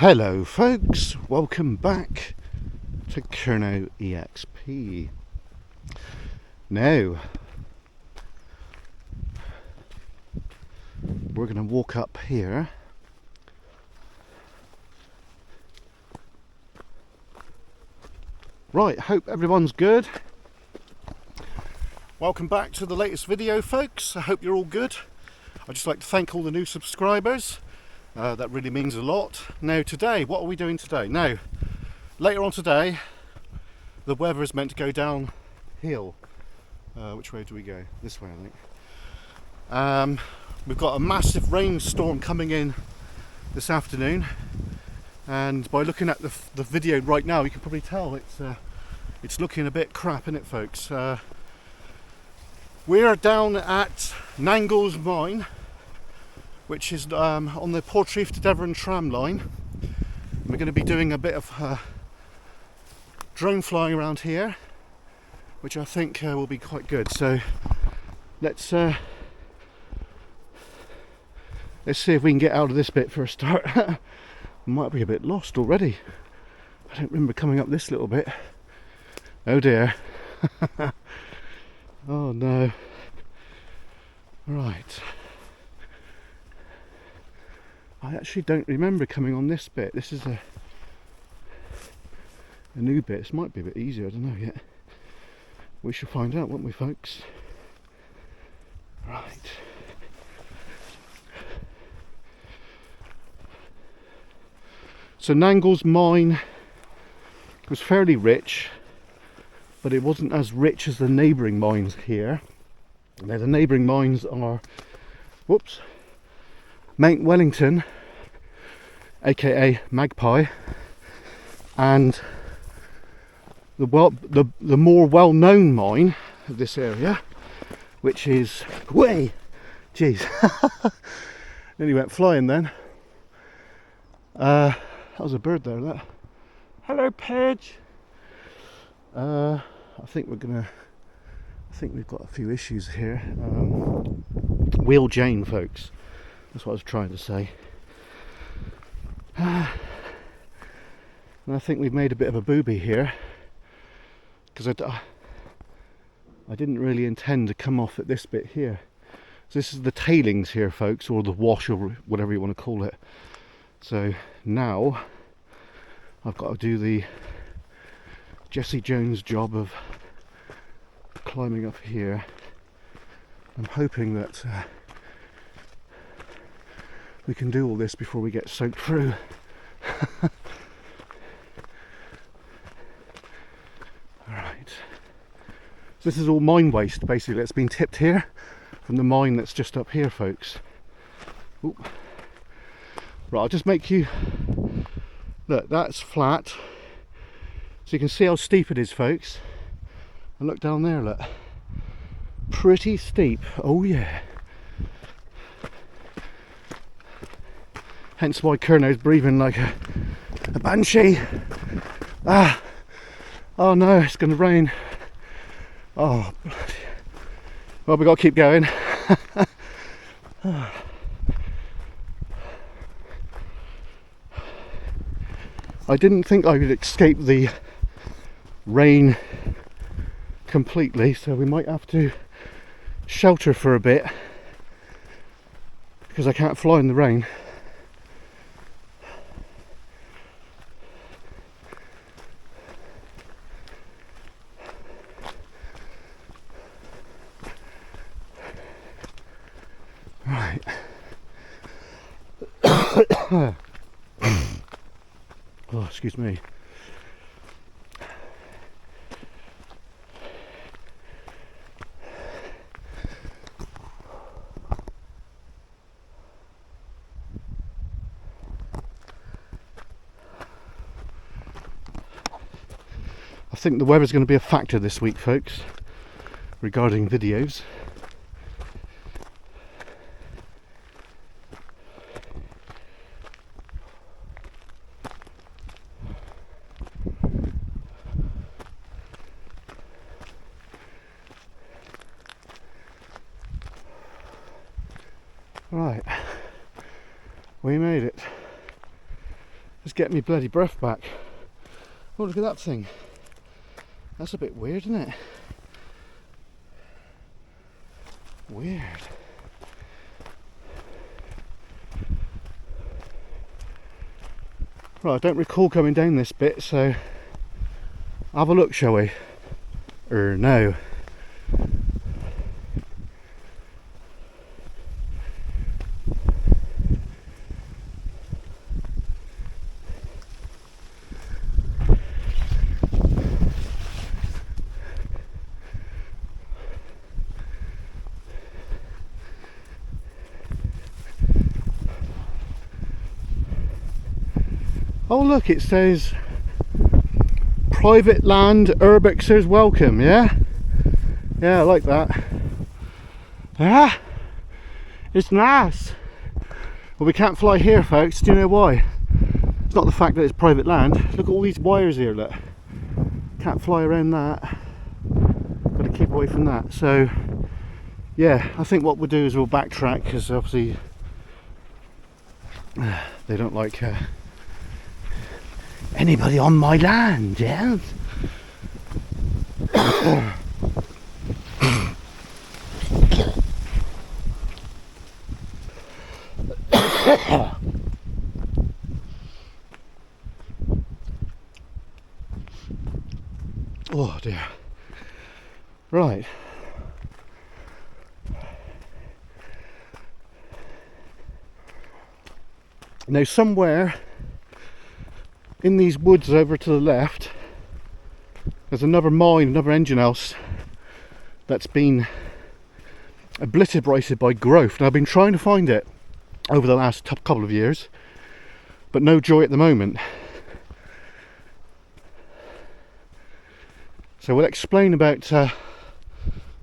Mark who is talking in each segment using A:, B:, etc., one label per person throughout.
A: Hello folks, welcome back to Cornish EXP. Now, we're going to walk up here Right, hope everyone's good. Welcome back to the latest video folks, I hope you're all good. I'd just like to thank all the new subscribers. That really means a lot. Now today, what are we doing today? Now, later on today, the weather is meant to go downhill. Which way do we go? This way, I think. We've got a massive rainstorm coming in this afternoon, and by looking at the video right now, you can probably tell it's looking a bit crap, isn't it, folks? We're down at Nangles Mine, which is on the Portreath to Devon tram line. We're going to be doing a bit of drone flying around here, which I think will be quite good. So let's see if we can get out of this bit for a start. Might be a bit lost already. I don't remember coming up this little bit. Oh dear. Oh no. Right. I actually don't remember coming on this bit. This is a new bit. This might be a bit easier, I don't know yet. We shall find out, won't we, folks? Right. So Nangles Mine was fairly rich, but it wasn't as rich as the neighbouring mines here. Now the neighbouring mines are, whoops, Mount Wellington, aka Magpie, and the more well-known mine of this area, which is way, jeez, nearly went flying then. That was a bird there. That. Hello, Pidge. I think we've got a few issues here. Wheel Jane, folks. That's what I was trying to say. And I think we've made a bit of a booby here, because I didn't really intend to come off at this bit here. So this is the tailings here, folks, or the wash, or whatever you want to call it. So now I've got to do the Jesse Jones job of climbing up here. I'm hoping that we can do all this before we get soaked through. Alright. So this is all mine waste, basically, that's been tipped here from the mine that's just up here, folks. Oop. Right, I'll just make you look, that's flat. So you can see how steep it is, folks. And look down there, look. Pretty steep. Oh yeah. Hence why Curnow's breathing like a banshee. Ah, oh no, it's going to rain. Oh, bloody. Well, we've got to keep going. I didn't think I would escape the rain completely, so we might have to shelter for a bit, because I can't fly in the rain. Right. Oh, excuse me. I think the weather's going to be a factor this week, folks, regarding videos. Right, we made it. Just get me bloody breath back. Oh, look at that thing. That's a bit weird, isn't it? Weird. Right, I don't recall coming down this bit, so have a look, shall we? No. Oh look, it says private land urbexers welcome, yeah? Yeah, I like that. Yeah, it's nice. Well, we can't fly here, folks. Do you know why? It's not the fact that it's private land. Look at all these wires here, look. Can't fly around that. Got to keep away from that. So, yeah, I think what we'll do is we'll backtrack, because obviously they don't like anybody on my land, yeah? Oh dear. Right. Now somewhere in these woods over to the left there's another mine, another engine house that's been obliterated by growth. Now I've been trying to find it over the last couple of years, but no joy at the moment. So we'll explain about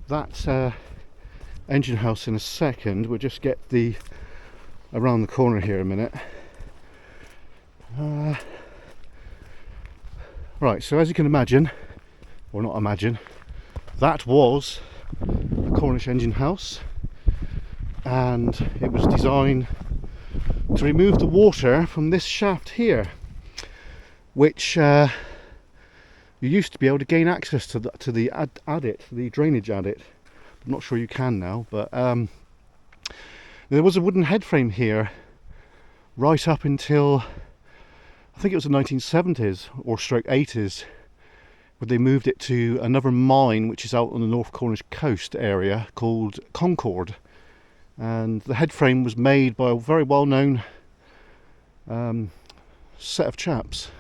A: that engine house in a second. We'll just get the around the corner here a minute. Right, so as you can imagine, or not imagine, that was a Cornish engine house, and it was designed to remove the water from this shaft here, which you used to be able to gain access to the adit, the drainage adit. I'm not sure you can now, but there was a wooden head frame here right up until I think it was the 1970s or stroke 80s, where they moved it to another mine which is out on the North Cornish coast area called Concord, and the head frame was made by a very well-known set of chaps.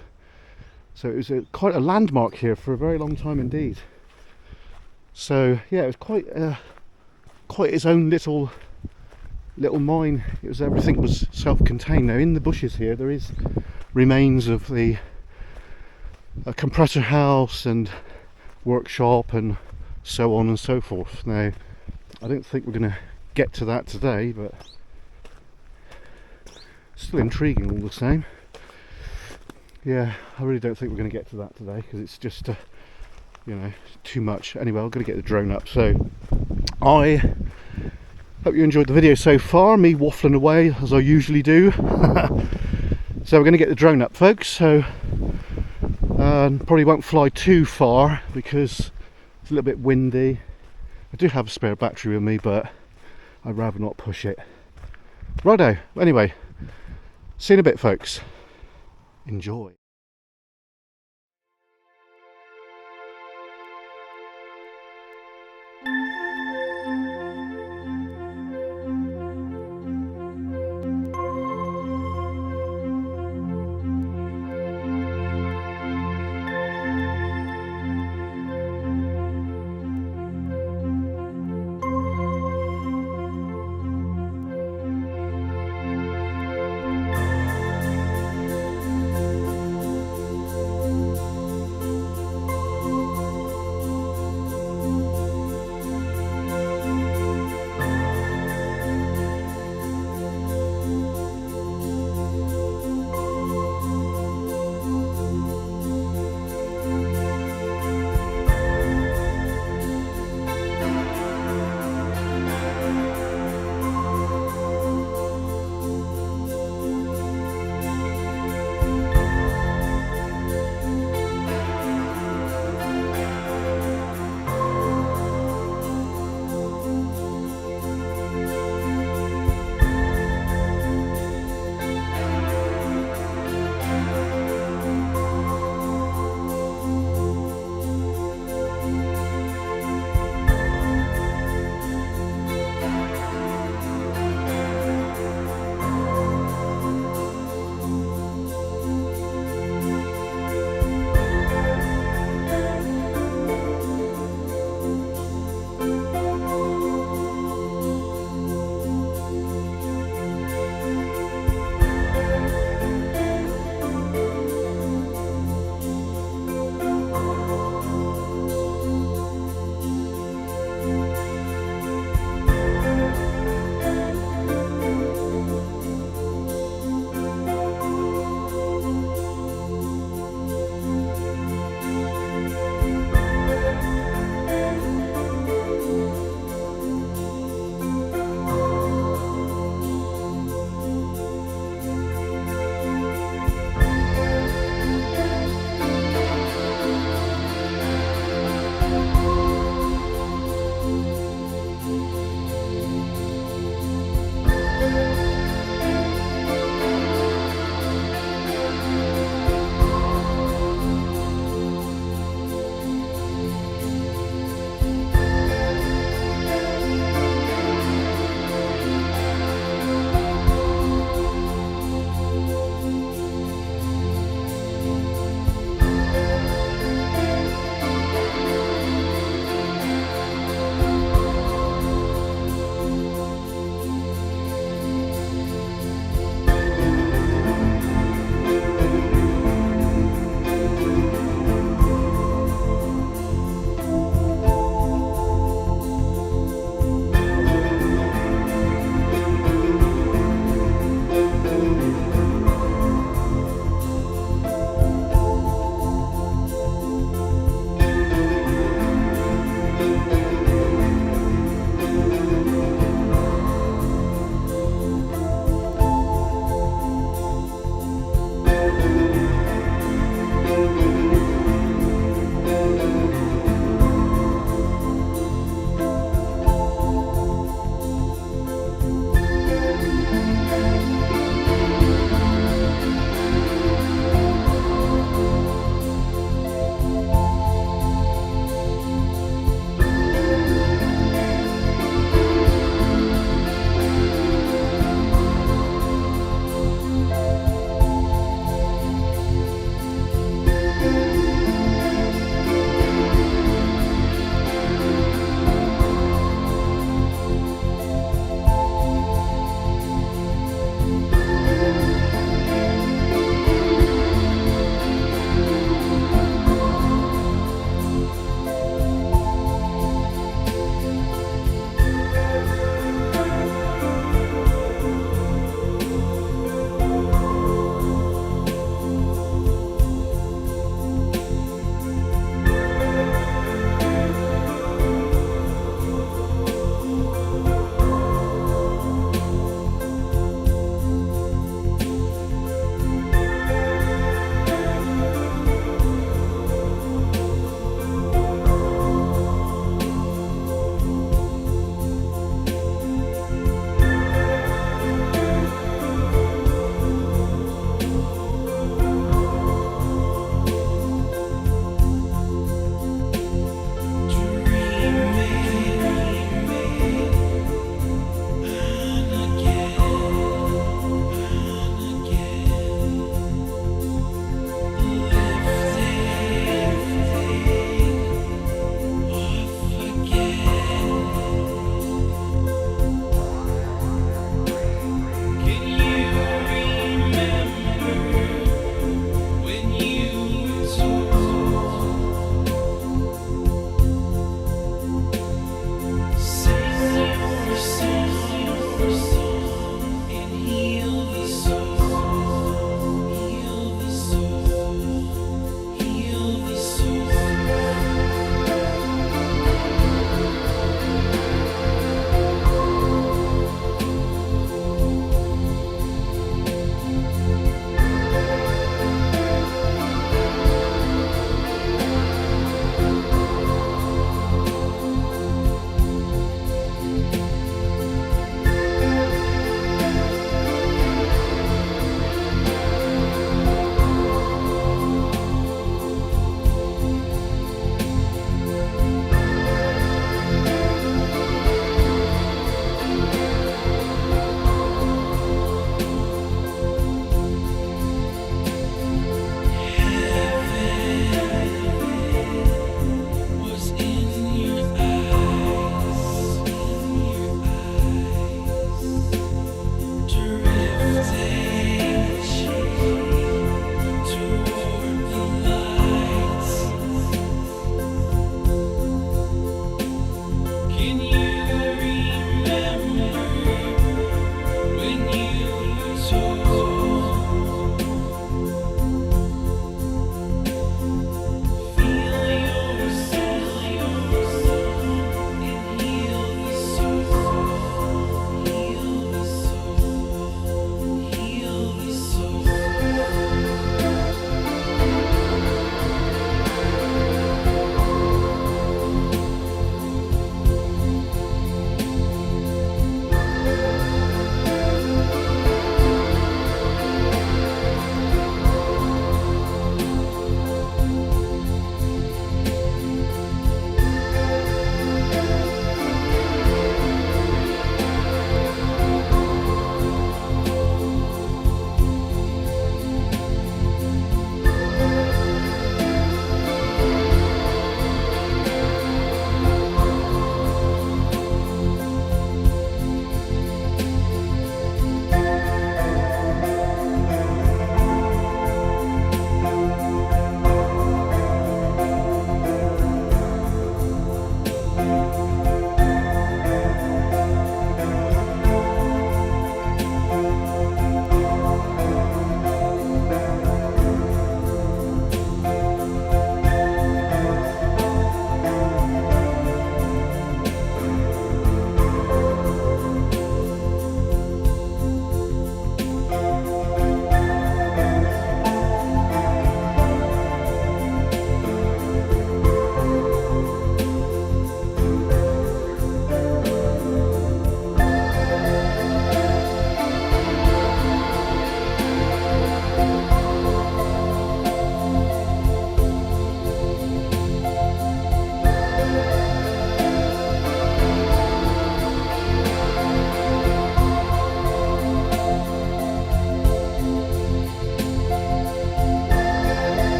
A: So it was quite a landmark here for a very long time indeed. So yeah, it was quite its own little mine. It was, everything was self-contained. Now in the bushes here there is remains of the compressor house and workshop and so on and so forth. Now I don't think we're going to get to that today, but still intriguing all the same. Yeah, I really don't think we're going to get to that today, because it's just you know, too much. Anyway, I'm going to get the drone up. So I hope you enjoyed the video so far, me waffling away as I usually do. So we're going to get the drone up, folks. So probably won't fly too far because it's a little bit windy. I do have a spare battery with me, but I'd rather not push it. Righto, anyway, see you in a bit, folks. Enjoy.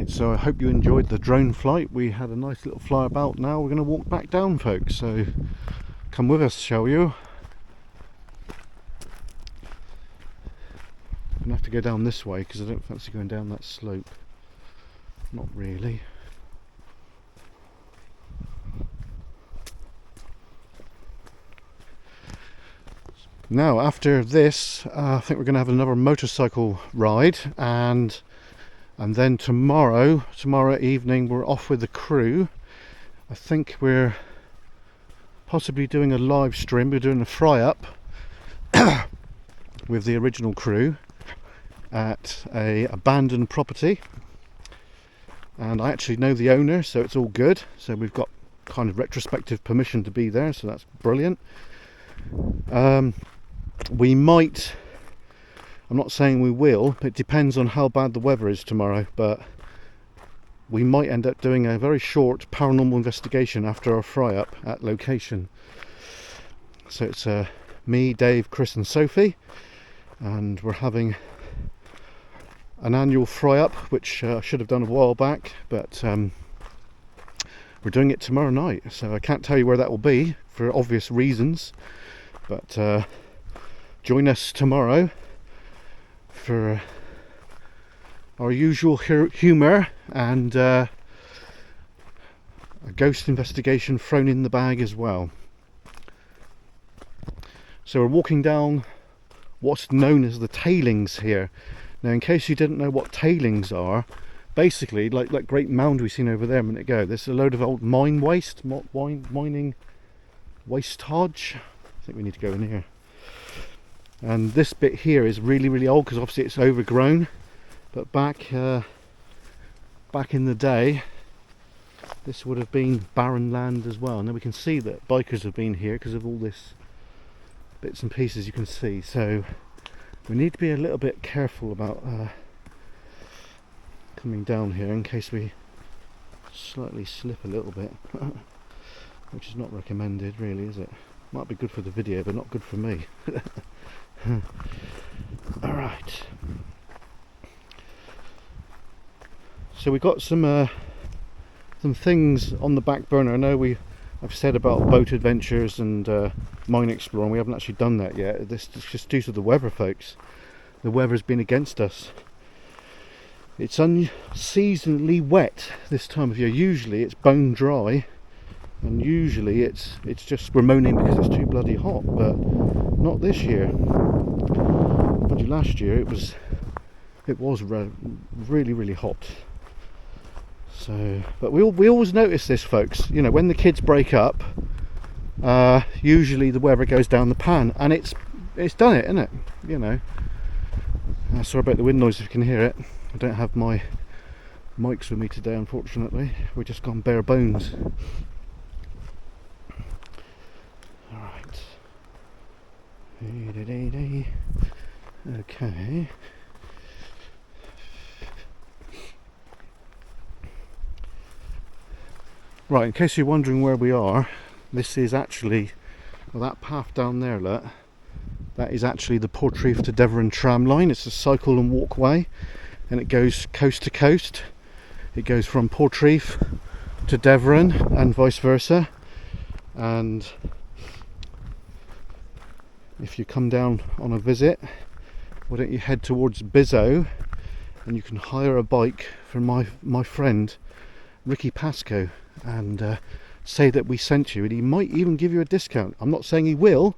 A: Right, so I hope you enjoyed the drone flight. We had a nice little fly about. Now we're going to walk back down, folks, so come with us, shall you? I'm going to have to go down this way because I don't fancy going down that slope. Not really. Now after this, I think we're going to have another motorcycle ride, and then tomorrow evening we're off with the crew. I think we're possibly doing a live stream. We're doing a fry up with the original crew at a abandoned property, and I actually know the owner, so it's all good. So we've got kind of retrospective permission to be there, so that's brilliant. We might, I'm not saying we will, it depends on how bad the weather is tomorrow, but we might end up doing a very short paranormal investigation after our fry up at location. So it's me, Dave, Chris and Sophie, and we're having an annual fry up, which I should have done a while back, but we're doing it tomorrow night, so I can't tell you where that will be for obvious reasons, but join us tomorrow for our usual humour and a ghost investigation thrown in the bag as well. So we're walking down what's known as the tailings here. Now, in case you didn't know what tailings are, basically like that great mound we've seen over there a minute ago, there's a load of old mine waste, mining waste hodge. I think we need to go in here. And this bit here is really old because obviously it's overgrown, but back in the day this would have been barren land as well. Now we can see that bikers have been here because of all this bits and pieces you can see, so we need to be a little bit careful about coming down here in case we slightly slip a little bit which is not recommended really, is it? Might be good for the video but not good for me. Alright, so we got some things on the back burner. I know I've said about boat adventures and mine exploring. We haven't actually done that yet. This is just due to the weather, folks. The weather's been against us. It's unseasonably wet this time of year. Usually it's bone dry, and usually it's just we're moaning because it's too bloody hot, but not this year. But last year it was really hot. So, but we always notice this, folks. You know, when the kids break up, usually the weather goes down the pan, and it's done it, isn't it? You know. Sorry about the wind noise if you can hear it. I don't have my mics with me today, unfortunately. We've just gone bare bones. All right. Okay. Right, in case you're wondering where we are, this is actually, well, that path down there, look, that is actually the Portreath to Devon tram line. It's a cycle and walkway, and it goes coast to coast. It goes from Portreath to Devon and vice versa. And if you come down on a visit, why don't you head towards Bizzo, and you can hire a bike from my friend Ricky Pascoe, and say that we sent you, and he might even give you a discount. I'm not saying he will,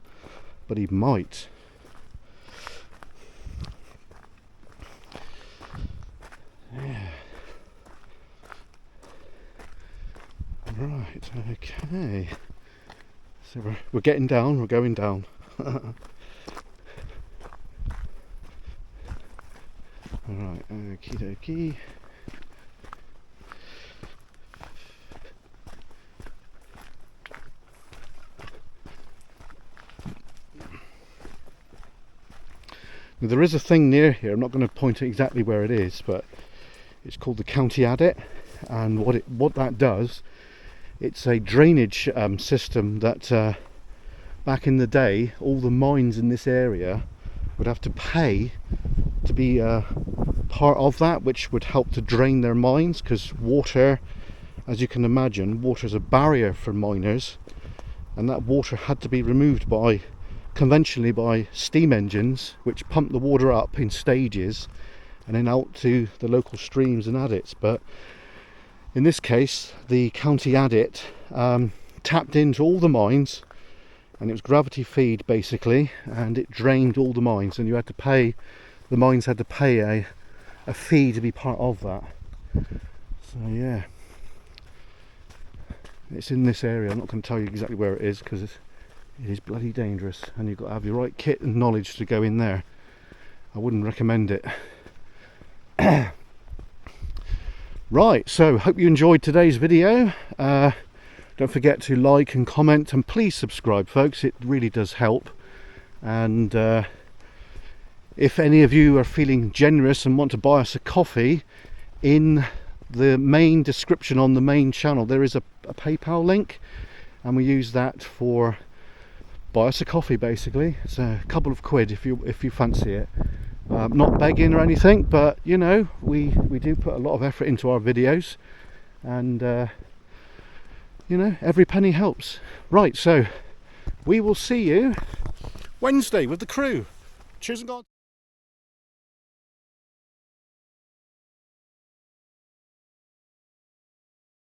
A: but he might. Yeah. Right, okay. So we're getting down, we're going down. Alright, okie dokie. Now, there is a thing near here, I'm not going to point out exactly where it is, but it's called the County Adit, and what that does, it's a drainage system that back in the day all the mines in this area would have to pay to be part of that, which would help to drain their mines, because water, as you can imagine, water is a barrier for miners, and that water had to be removed conventionally by steam engines, which pump the water up in stages and then out to the local streams and adits. But in this case, the county adit tapped into all the mines, and it was gravity feed basically, and it drained all the mines, and the mines had to pay a fee to be part of that. So yeah, it's in this area. I'm not going to tell you exactly where it is, because it is bloody dangerous, and you've got to have your right kit and knowledge to go in there. I wouldn't recommend it. Right, so hope you enjoyed today's video. Don't forget to like and comment, and please subscribe, folks. It really does help. And if any of you are feeling generous and want to buy us a coffee, in the main description on the main channel there is a PayPal link, and we use that for buy us a coffee basically. It's a couple of quid if you fancy it. Not begging or anything, but you know, we do put a lot of effort into our videos, and you know, every penny helps. Right, so we will see you Wednesday with the crew. Cheers and God.